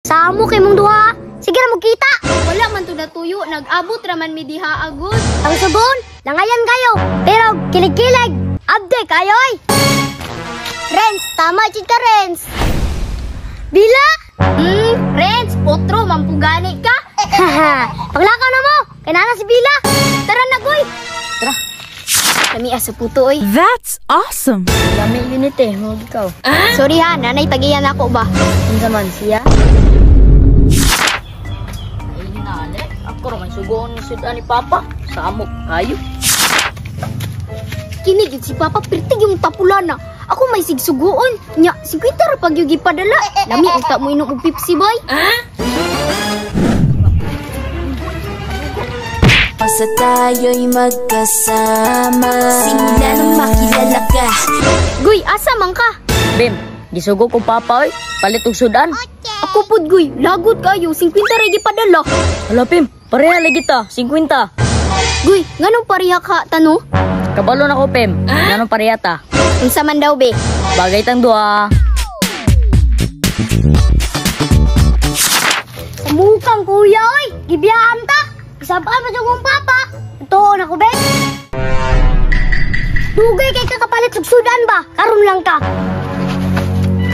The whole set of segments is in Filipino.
Samo kay mong duha. Sige ra mo kita. Wala man to natuyo, nag-abot raman mi diha agud. Ang sugon, langayan kayo. Pero kilig-kilig. Abde kayo oy. Renz, tama jud ka Renz. Bila? Renz, otro mampugani ka. Haha, paglakaw na mo. Kay nana si Bila. Tara na goy. Tara. Kami aso puto oy. That's awesome. Lami unit eh, mo ikaw. Sorry ha, nanay tagiyan ako ba. Unsa man siya? Ako naman sugoon ni Sudan ni Papa. Samok kayo. Kini gyud si Papa pirtig yung tapulana. Ako may sigsugoon. Nya, 50 ra pag yung gipadala. Lami uta mo inom og Pepsi boy. Basta tayo'y magkasama, simula nang makilala ka. Guy, asa man ka? Bim, gisugo ko Papa oy. Palit og Sudan. Ako pud guy, lagot kayo 50 ra gipadala. Hala Pim, pareha lagi ta, 50. Guy, nganong pareha ka tano? Kabalo na ko Pim. Nanong pareha ta? Unsa man daw be? Bagay tang duha. Mukang kuya oy, gibiyaan ta. Isabay pa jud kong Papa. Tuon ako be. Dugay kay kakapalit og Sudan ba? Karon lang ka.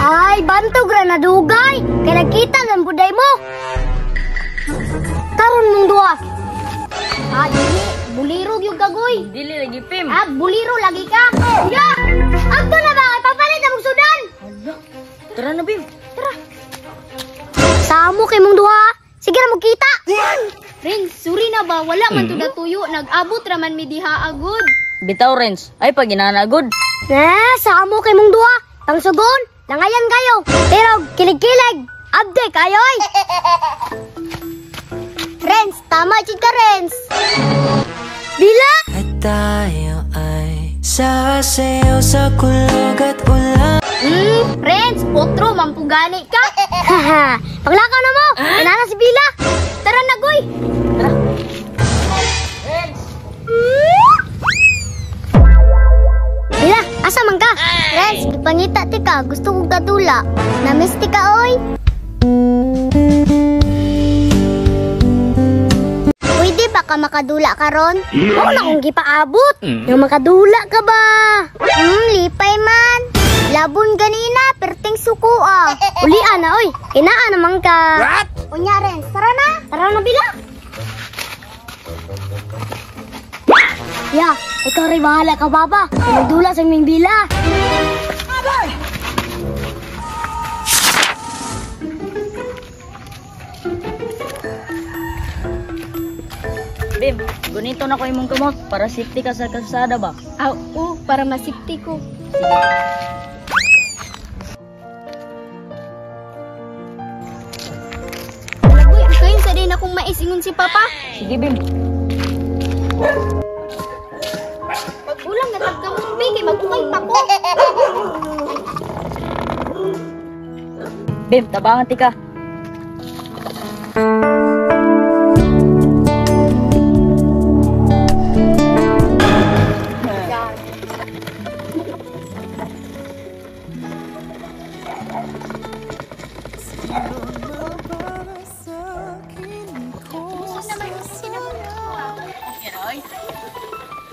Ay, bantog ra na dugay. Kay nakita ng buday mo. Karon mong duha. Ah, dili, buliro gyud ka guy. Dili lagi Pim. Ah, buliro lagi ka. Ya! Agto na ba? Papalit na mong Sudan. Tara na Bim. Samo kay mong duha. Sige na mo kita. Renz, sorry na ba? Wala man to natuyo, nag-abot raman mi diha agud. Bitaw Renz. Ay pag ginanagod. Samo kay mong duha. Ang sugon, langayan kayo. Pero kilig-kilig. Abde kayo oy. Renz, tama jud ka Renz. Bila? At tayo ay sasayaw sa kulog at ulan. Renz, otro mampugani ka. Haha, paglakaw na mo. Nana si Bila. Tara na goy. Bila, asa man ka? Renz, gipangita ti ka. Gusto kong kadula. Namiss ti ka oy. Pwede ba ka makadula karon? Oo na kong gipaabot. Yung makadula ka ba? Lipay man. Labon ganina, perting suko ah. Ulian na oy. Kinaan naman ka. What? Unya Renz, tara na. Tara na Bila. Ya, ikaw rin bahala ka, Baba. Magdula sa aming Bila. Bim, gunito na ko imong kamot para safety ka sa kalsada ba? Oo, para masipti ko. Goy, kayo sa din akong maisingon si Papa. Sige Bim. Ulang na tagkamon be, kay magukay pa ko. Bim, tabangan ti ka.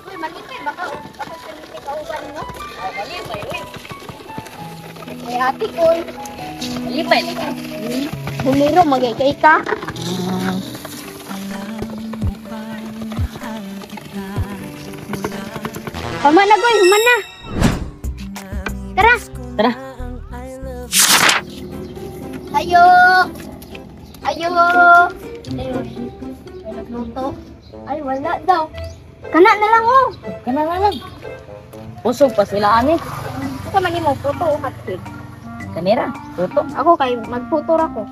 Uy, magikay baka ako sa kauban mo. May ati ko. Lipay na ka. Bumiro, magikay ka. Human na, Goy. Human na. Tara. Tara. Ayo. Ayo. Ayo. May nagluto. Ay, wala daw. Kana na lang, oh. Kana na lang. Pusog pa sila ani. Ito man mo, photo, hotcake. Kanira, tuto. Ako kay magphoto ra ko.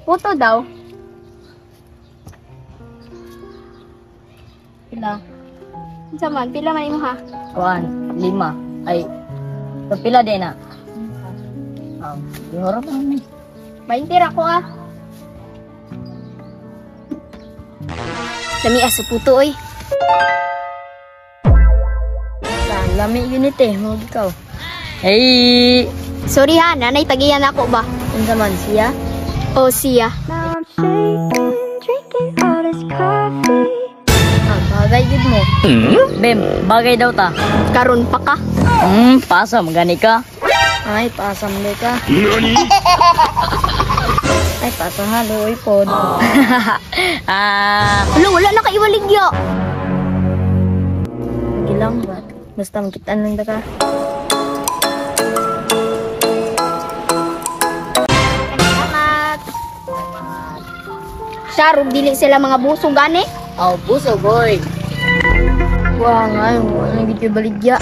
Photo daw. Pila. Unsa man, pila man imo ha? Kuan, 5. Ay, pila din na. Ihorap na. 20 ra ko ah. Lami aso puto oy. Lami unit eh, mo ikaw. Hey! Sorry ha, nanay tagiyan ako ba? Unsa man siya? O siya. Bagay gid mo. Bem, bagay daw ta. Karon pa ka. Pasam gani ka. Ay, pasam di ka. Ay, pasam haloy pod. Wala na kaiwaligya. Gilang ba? Basta makitaan lang ka. Sarog dili sila mga buso gani. Oh, buso boy. Wah, ngayon, wala gid kay baligya.